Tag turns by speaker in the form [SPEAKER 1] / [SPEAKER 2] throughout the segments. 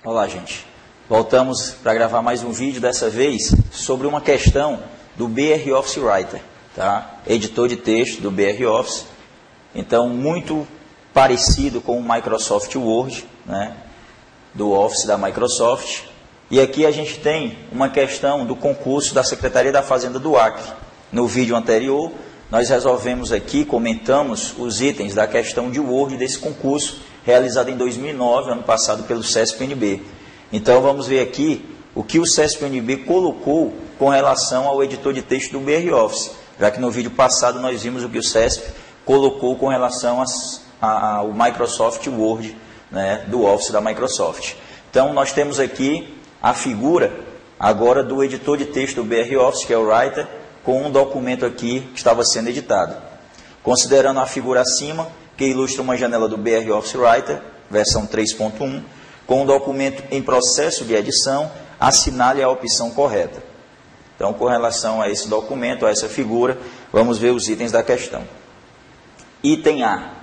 [SPEAKER 1] Olá, gente. Voltamos para gravar mais um vídeo, dessa vez sobre uma questão do BR Office Writer, tá? Editor de texto do BR Office. Então, muito parecido com o Microsoft Word, né? Do Office da Microsoft. E aqui a gente tem uma questão do concurso da Secretaria da Fazenda do Acre. No vídeo anterior, nós resolvemos aqui, comentamos os itens da questão de Word desse concurso, realizado em 2009, ano passado, pelo CESP-NB. Então, vamos ver aqui o que o CESP-NB colocou com relação ao editor de texto do BR Office, já que no vídeo passado nós vimos o que o CESP colocou com relação ao Microsoft Word, né, do Office da Microsoft. Então, nós temos aqui a figura agora do editor de texto do BR Office, que é o Writer, com um documento aqui que estava sendo editado. Considerando a figura acima, que ilustra uma janela do BR Office Writer, versão 3.1, com um documento em processo de edição, assinale a opção correta. Então, com relação a esse documento, a essa figura, vamos ver os itens da questão. Item A,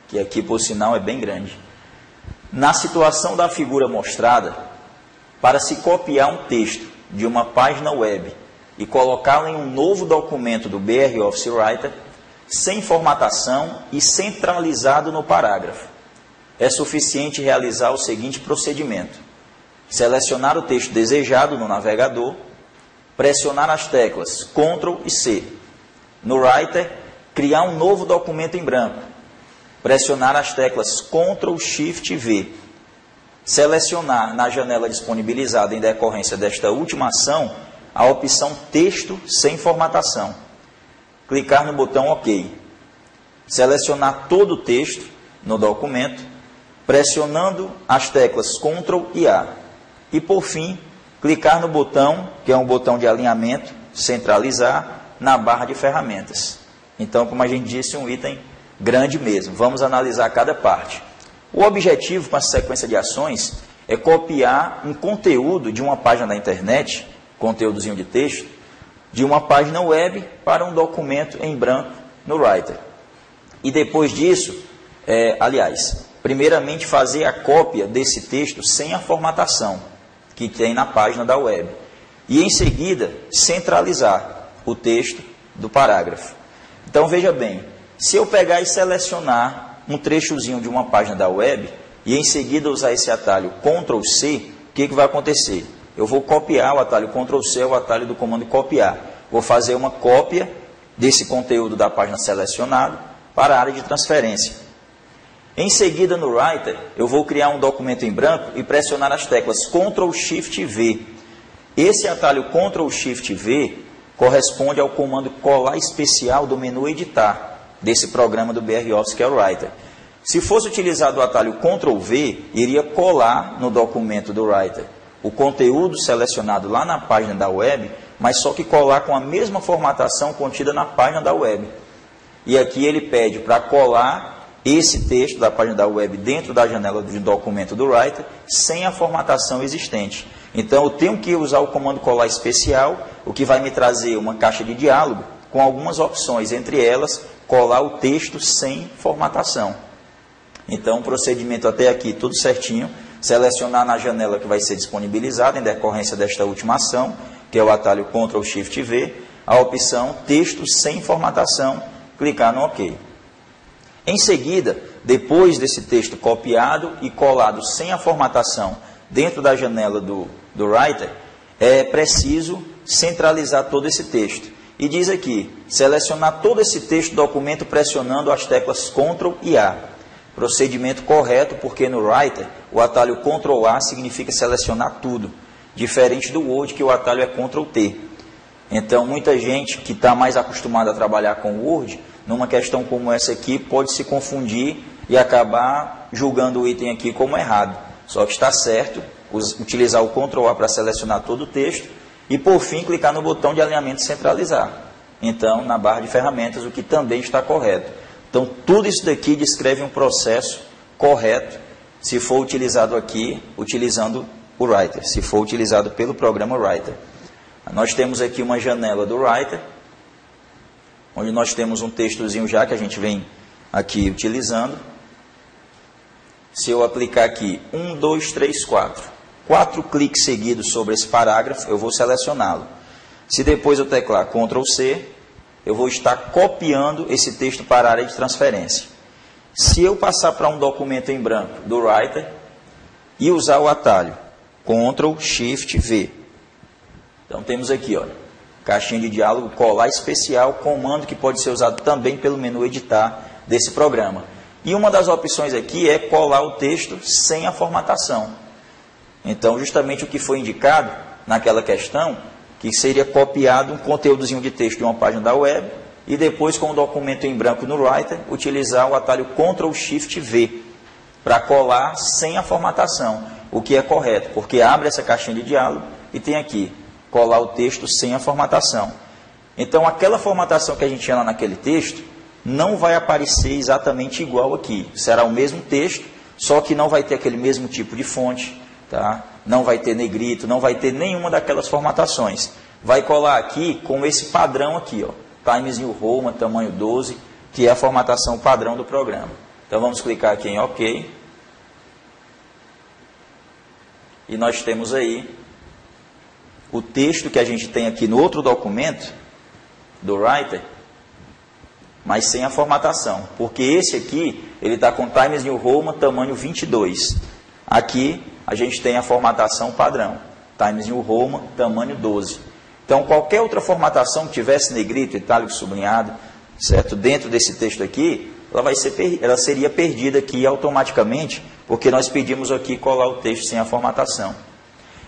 [SPEAKER 1] que aqui, por sinal, é bem grande. Na situação da figura mostrada, para se copiar um texto de uma página web e colocá-lo em um novo documento do BR Office Writer, sem formatação e centralizado no parágrafo, é suficiente realizar o seguinte procedimento: selecionar o texto desejado no navegador, pressionar as teclas Ctrl e C. No Writer, criar um novo documento em branco, pressionar as teclas Ctrl, Shift, V. Selecionar na janela disponibilizada em decorrência desta última ação a opção Texto sem formatação. Clicar no botão OK. Selecionar todo o texto no documento, pressionando as teclas Ctrl e A. E, por fim, clicar no botão, que é um botão de alinhamento, centralizar, na barra de ferramentas. Então, como a gente disse, um item grande mesmo. Vamos analisar cada parte. O objetivo com essa sequência de ações é copiar um conteúdo de uma página da internet, conteúdozinho de texto, de uma página web para um documento em branco no Writer. E depois disso, primeiramente fazer a cópia desse texto sem a formatação que tem na página da web. E em seguida, centralizar o texto do parágrafo. Então veja bem, se eu pegar e selecionar um trechozinho de uma página da web e em seguida usar esse atalho Ctrl C, o que vai acontecer? Eu vou copiar o atalho Ctrl C, o atalho do comando copiar. Vou fazer uma cópia desse conteúdo da página selecionada para a área de transferência. Em seguida, no Writer, eu vou criar um documento em branco e pressionar as teclas Ctrl Shift V. Esse atalho Ctrl Shift V corresponde ao comando colar especial do menu editar desse programa do BR Office, que é o Writer. Se fosse utilizado o atalho Ctrl V, iria colar no documento do Writer o conteúdo selecionado lá na página da web, mas só que colar com a mesma formatação contida na página da web. E aqui ele pede para colar esse texto da página da web dentro da janela de documento do Writer, sem a formatação existente. Então eu tenho que usar o comando colar especial, o que vai me trazer uma caixa de diálogo com algumas opções, entre elas, colar o texto sem formatação. Então, o procedimento até aqui, tudo certinho. Selecionar na janela que vai ser disponibilizada em decorrência desta última ação, que é o atalho Ctrl Shift V, a opção Texto sem formatação, clicar no OK. Em seguida, depois desse texto copiado e colado sem a formatação dentro da janela do Writer, é preciso centralizar todo esse texto. E diz aqui, selecionar todo esse texto do documento pressionando as teclas Ctrl e A. Procedimento correto, porque no Writer o atalho Ctrl A significa selecionar tudo, diferente do Word, que o atalho é Ctrl T. Então, muita gente que está mais acostumada a trabalhar com o Word, numa questão como essa aqui, pode se confundir e acabar julgando o item aqui como errado. Só que está certo utilizar o Ctrl A para selecionar todo o texto e, por fim, clicar no botão de alinhamento centralizar. Então, na barra de ferramentas, o que também está correto. Então, tudo isso daqui descreve um processo correto se for utilizado aqui, utilizando o Writer, se for utilizado pelo programa Writer. Nós temos aqui uma janela do Writer, onde nós temos um textozinho já que a gente vem aqui utilizando. Se eu aplicar aqui 1, 2, 3, 4 cliques seguidos sobre esse parágrafo, eu vou selecioná-lo. Se depois eu teclar Ctrl C, eu vou estar copiando esse texto para a área de transferência. Se eu passar para um documento em branco do Writer e usar o atalho Ctrl Shift V, então temos aqui, olha, caixinha de diálogo, colar especial, comando que pode ser usado também pelo menu editar desse programa. E uma das opções aqui é colar o texto sem a formatação. Então, justamente o que foi indicado naquela questão, que seria copiado um conteúdozinho de texto de uma página da web e depois, com o documento em branco no Writer, utilizar o atalho Ctrl Shift V para colar sem a formatação, o que é correto, porque abre essa caixinha de diálogo e tem aqui, colar o texto sem a formatação. Então, aquela formatação que a gente tinha lá naquele texto não vai aparecer exatamente igual aqui. Será o mesmo texto, só que não vai ter aquele mesmo tipo de fonte, tá? Não vai ter negrito, não vai ter nenhuma daquelas formatações. Vai colar aqui com esse padrão aqui, ó, Times New Roman, tamanho 12, que é a formatação padrão do programa. Então, vamos clicar aqui em OK. E nós temos aí o texto que a gente tem aqui no outro documento do Writer, mas sem a formatação, porque esse aqui, ele está com Times New Roman, tamanho 22. Aqui, a gente tem a formatação padrão, Times New Roman, tamanho 12. Então, qualquer outra formatação que tivesse negrito, itálico, sublinhado, certo? Dentro desse texto aqui, ela seria perdida aqui automaticamente, porque nós pedimos aqui colar o texto sem a formatação.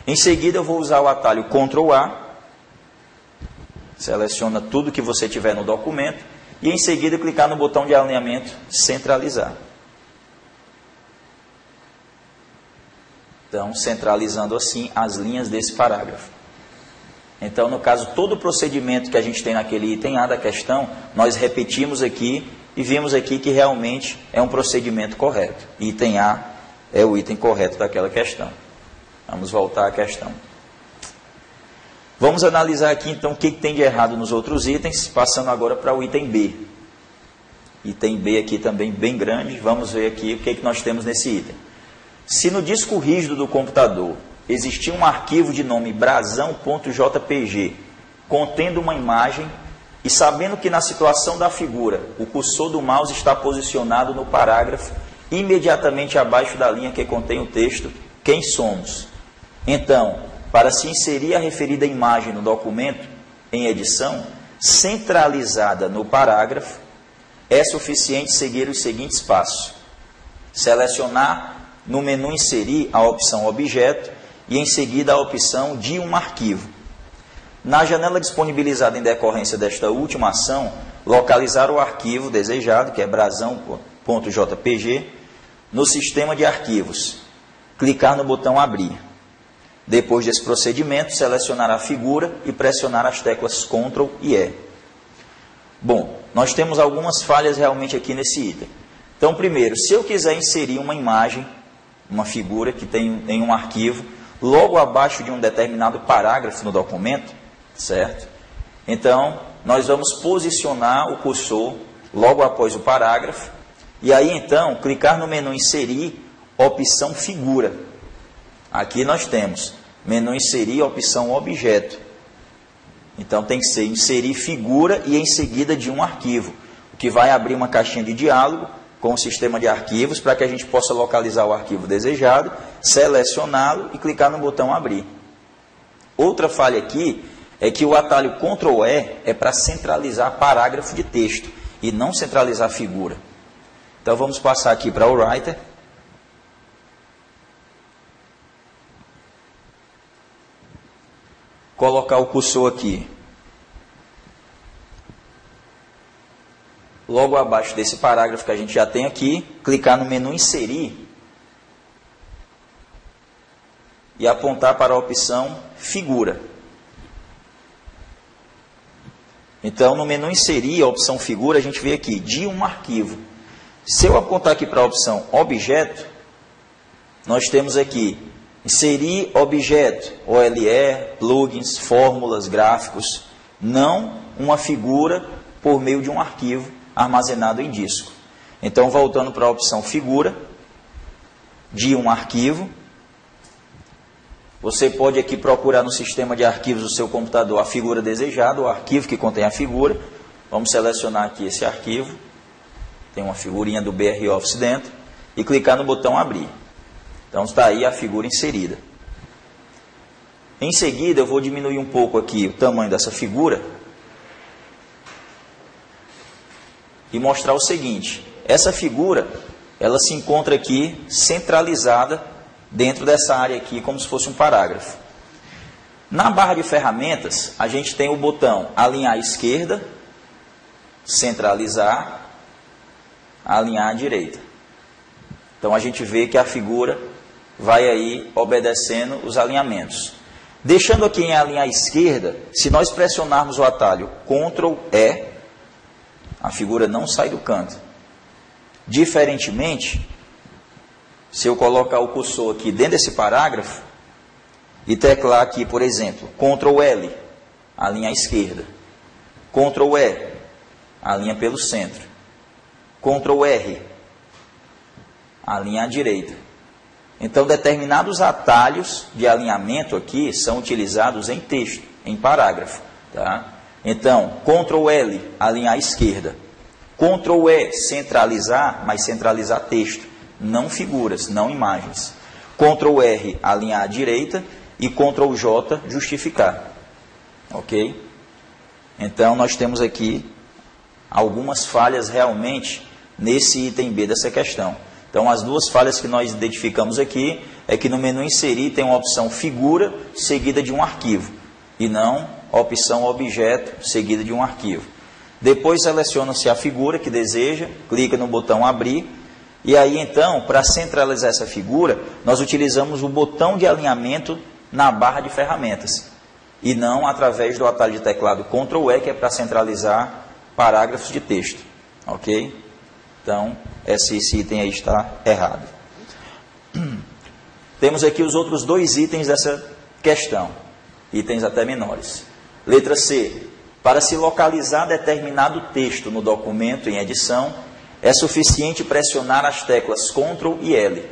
[SPEAKER 1] Em seguida, eu vou usar o atalho Ctrl A, seleciona tudo que você tiver no documento, e em seguida clicar no botão de alinhamento centralizar. Então, centralizando assim as linhas desse parágrafo. Então, no caso, todo o procedimento que a gente tem naquele item A da questão, nós repetimos aqui e vimos aqui que realmente é um procedimento correto. Item A é o item correto daquela questão. Vamos voltar à questão. Vamos analisar aqui, então, o que tem de errado nos outros itens, passando agora para o item B. Item B aqui também bem grande, vamos ver aqui o que nós temos nesse item. Se no disco rígido do computador existir um arquivo de nome brasão.jpg contendo uma imagem e sabendo que na situação da figura o cursor do mouse está posicionado no parágrafo imediatamente abaixo da linha que contém o texto Quem somos? Então, para se inserir a referida imagem no documento em edição, centralizada no parágrafo, é suficiente seguir os seguintes passos. Selecionar no menu Inserir a opção Objeto e em seguida a opção de um arquivo. Na janela disponibilizada em decorrência desta última ação, localizar o arquivo desejado, que é brasão.jpg, no sistema de arquivos. Clicar no botão Abrir. Depois desse procedimento, selecionar a figura e pressionar as teclas Ctrl e E. Bom, nós temos algumas falhas realmente aqui nesse item. Então, primeiro, se eu quiser inserir uma imagem, uma figura que tem em um arquivo, logo abaixo de um determinado parágrafo no documento, certo? Então, nós vamos posicionar o cursor logo após o parágrafo, e aí, então, clicar no menu Inserir, opção Figura. Aqui nós temos menu Inserir, opção Objeto. Então tem que ser Inserir Figura e em seguida de um arquivo, o que vai abrir uma caixinha de diálogo com o sistema de arquivos para que a gente possa localizar o arquivo desejado, selecioná-lo e clicar no botão Abrir. Outra falha aqui é que o atalho Ctrl E é para centralizar parágrafo de texto e não centralizar figura. Então vamos passar aqui para o Writer. Colocar o cursor aqui, logo abaixo desse parágrafo que a gente já tem aqui, clicar no menu Inserir e apontar para a opção Figura. Então, no menu Inserir, a opção Figura, a gente vê aqui, de um arquivo. Se eu apontar aqui para a opção Objeto, nós temos aqui Inserir objeto, OLE, plugins, fórmulas, gráficos, não uma figura por meio de um arquivo armazenado em disco. Então, voltando para a opção figura de um arquivo, você pode aqui procurar no sistema de arquivos do seu computador a figura desejada, o arquivo que contém a figura. Vamos selecionar aqui esse arquivo, tem uma figurinha do BR Office dentro, e clicar no botão abrir. Então está aí a figura inserida. Em seguida eu vou diminuir um pouco aqui o tamanho dessa figura e mostrar o seguinte: essa figura, ela se encontra aqui centralizada dentro dessa área aqui, como se fosse um parágrafo. Na barra de ferramentas, a gente tem o botão alinhar à esquerda, centralizar, alinhar à direita. Então a gente vê que a figura vai aí obedecendo os alinhamentos. Deixando aqui em alinhar à esquerda, se nós pressionarmos o atalho Ctrl E, a figura não sai do canto. Diferentemente, se eu colocar o cursor aqui dentro desse parágrafo e teclar aqui, por exemplo, Ctrl L, alinha à esquerda, Ctrl E, alinha pelo centro, Ctrl R, alinha à direita. Então, determinados atalhos de alinhamento aqui são utilizados em texto, em parágrafo. Tá? Então, Ctrl L, alinhar à esquerda. Ctrl E, centralizar, mas centralizar texto, não figuras, não imagens. Ctrl R, alinhar à direita. E Ctrl J, justificar. Ok? Então, nós temos aqui algumas falhas realmente nesse item B dessa questão. Então, as duas falhas que nós identificamos aqui é que no menu inserir tem uma opção figura seguida de um arquivo e não a opção objeto seguida de um arquivo. Depois seleciona-se a figura que deseja, clica no botão abrir e aí então, para centralizar essa figura, nós utilizamos o botão de alinhamento na barra de ferramentas e não através do atalho de teclado Ctrl E, que é para centralizar parágrafos de texto. Ok? Então, esse item aí está errado. Temos aqui os outros dois itens dessa questão, itens até menores. Letra C. Para se localizar determinado texto no documento em edição, é suficiente pressionar as teclas Ctrl e L.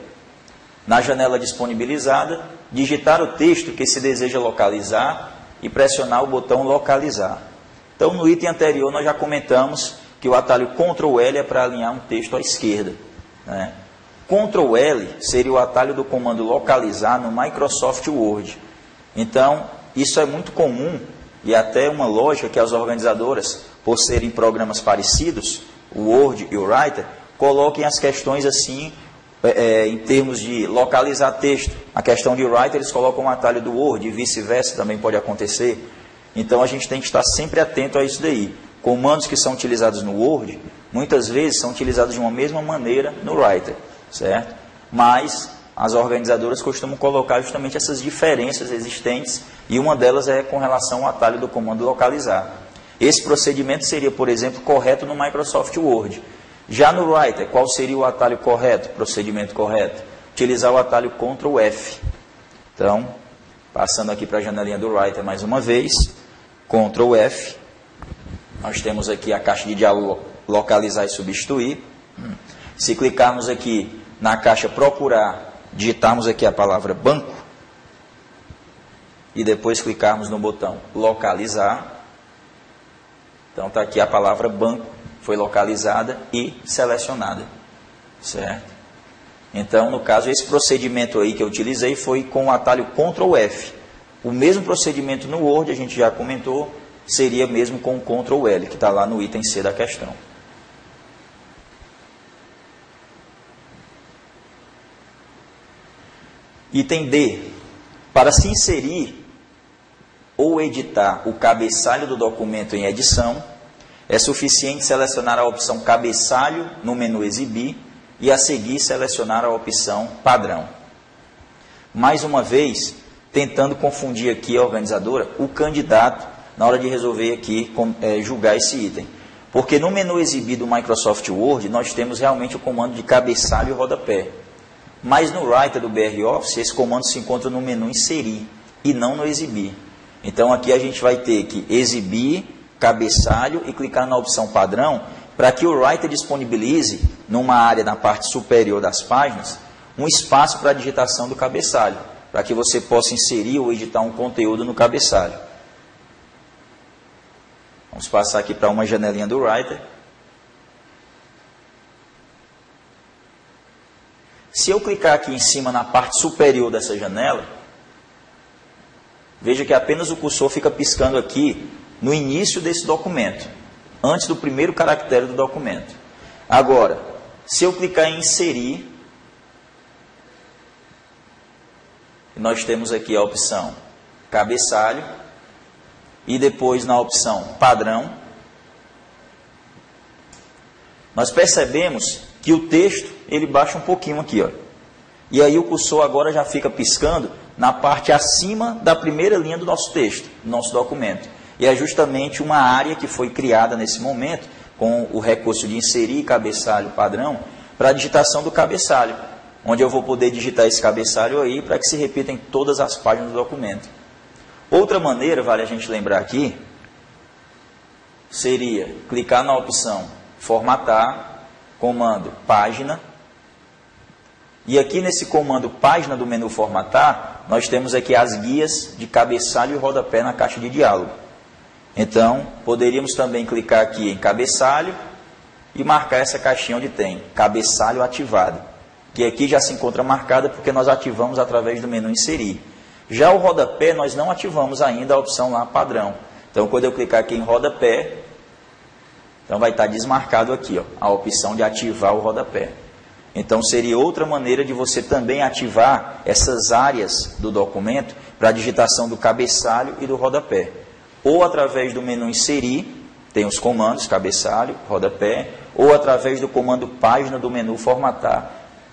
[SPEAKER 1] Na janela disponibilizada, digitar o texto que se deseja localizar e pressionar o botão localizar. Então, no item anterior, nós já comentamos que o atalho Ctrl L é para alinhar um texto à esquerda. Né? Ctrl L seria o atalho do comando localizar no Microsoft Word. Então, isso é muito comum e até uma lógica que as organizadoras, por serem programas parecidos, o Word e o Writer, coloquem as questões assim, em termos de localizar texto. A questão de Writer, eles colocam um atalho do Word e vice-versa, também pode acontecer. Então, a gente tem que estar sempre atento a isso daí. Comandos que são utilizados no Word, muitas vezes são utilizados de uma mesma maneira no Writer, certo? Mas as organizadoras costumam colocar justamente essas diferenças existentes e uma delas é com relação ao atalho do comando localizar. Esse procedimento seria, por exemplo, correto no Microsoft Word. Já no Writer, qual seria o atalho correto, procedimento correto? Utilizar o atalho Ctrl F. Então, passando aqui para a janelinha do Writer mais uma vez, Ctrl F. Nós temos aqui a caixa de diálogo localizar e substituir. Se clicarmos aqui na caixa procurar, digitarmos aqui a palavra banco e depois clicarmos no botão localizar. Então está aqui a palavra banco, foi localizada e selecionada. Certo? Então, no caso, esse procedimento aí que eu utilizei foi com o atalho Ctrl F. O mesmo procedimento no Word, a gente já comentou, seria mesmo com o Ctrl L, que está lá no item C da questão. Item D. Para se inserir ou editar o cabeçalho do documento em edição, é suficiente selecionar a opção cabeçalho no menu exibir e a seguir selecionar a opção padrão. Mais uma vez, tentando confundir aqui a organizadora, o candidato, na hora de resolver aqui, julgar esse item. Porque no menu exibir do Microsoft Word, nós temos realmente o comando de cabeçalho e rodapé. Mas no Writer do BR Office, esse comando se encontra no menu inserir e não no exibir. Então aqui a gente vai ter que exibir, cabeçalho e clicar na opção padrão, para que o Writer disponibilize, numa área na parte superior das páginas, um espaço para a digitação do cabeçalho, para que você possa inserir ou editar um conteúdo no cabeçalho. Vamos passar aqui para uma janelinha do Writer. Se eu clicar aqui em cima na parte superior dessa janela, veja que apenas o cursor fica piscando aqui no início desse documento, antes do primeiro caractere do documento. Agora, se eu clicar em inserir, nós temos aqui a opção cabeçalho e depois na opção padrão, nós percebemos que o texto ele baixa um pouquinho aqui, ó. E aí o cursor agora já fica piscando na parte acima da primeira linha do nosso texto, do nosso documento. E é justamente uma área que foi criada nesse momento, com o recurso de inserir cabeçalho padrão, para a digitação do cabeçalho, onde eu vou poder digitar esse cabeçalho aí para que se repita em todas as páginas do documento. Outra maneira, vale a gente lembrar aqui, seria clicar na opção formatar, comando página, e aqui nesse comando página do menu formatar, nós temos aqui as guias de cabeçalho e rodapé na caixa de diálogo. Então, poderíamos também clicar aqui em cabeçalho e marcar essa caixinha onde tem cabeçalho ativado, que aqui já se encontra marcada porque nós ativamos através do menu inserir. Já o rodapé, nós não ativamos ainda a opção lá padrão. Então, quando eu clicar aqui em rodapé, então vai estar desmarcado aqui, ó, a opção de ativar o rodapé. Então, seria outra maneira de você também ativar essas áreas do documento para a digitação do cabeçalho e do rodapé. Ou através do menu inserir, tem os comandos cabeçalho, rodapé, ou através do comando página do menu formatar,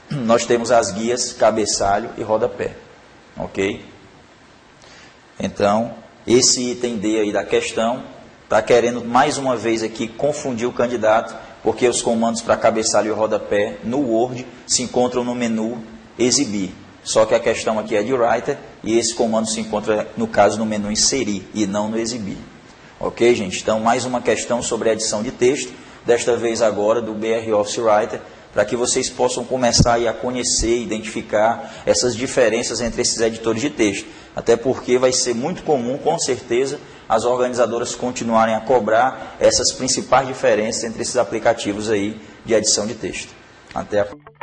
[SPEAKER 1] nós temos as guias cabeçalho e rodapé. Ok? Então, esse item D aí da questão está querendo mais uma vez aqui confundir o candidato, porque os comandos para cabeçalho e rodapé no Word se encontram no menu exibir. Só que a questão aqui é de Writer e esse comando se encontra, no caso, no menu inserir e não no exibir. Ok, gente? Então, mais uma questão sobre a edição de texto, desta vez agora do BR Office Writer, para que vocês possam começar aí a conhecer e identificar essas diferenças entre esses editores de texto. Até porque vai ser muito comum, com certeza, as organizadoras continuarem a cobrar essas principais diferenças entre esses aplicativos aí de edição de texto. Até a próxima.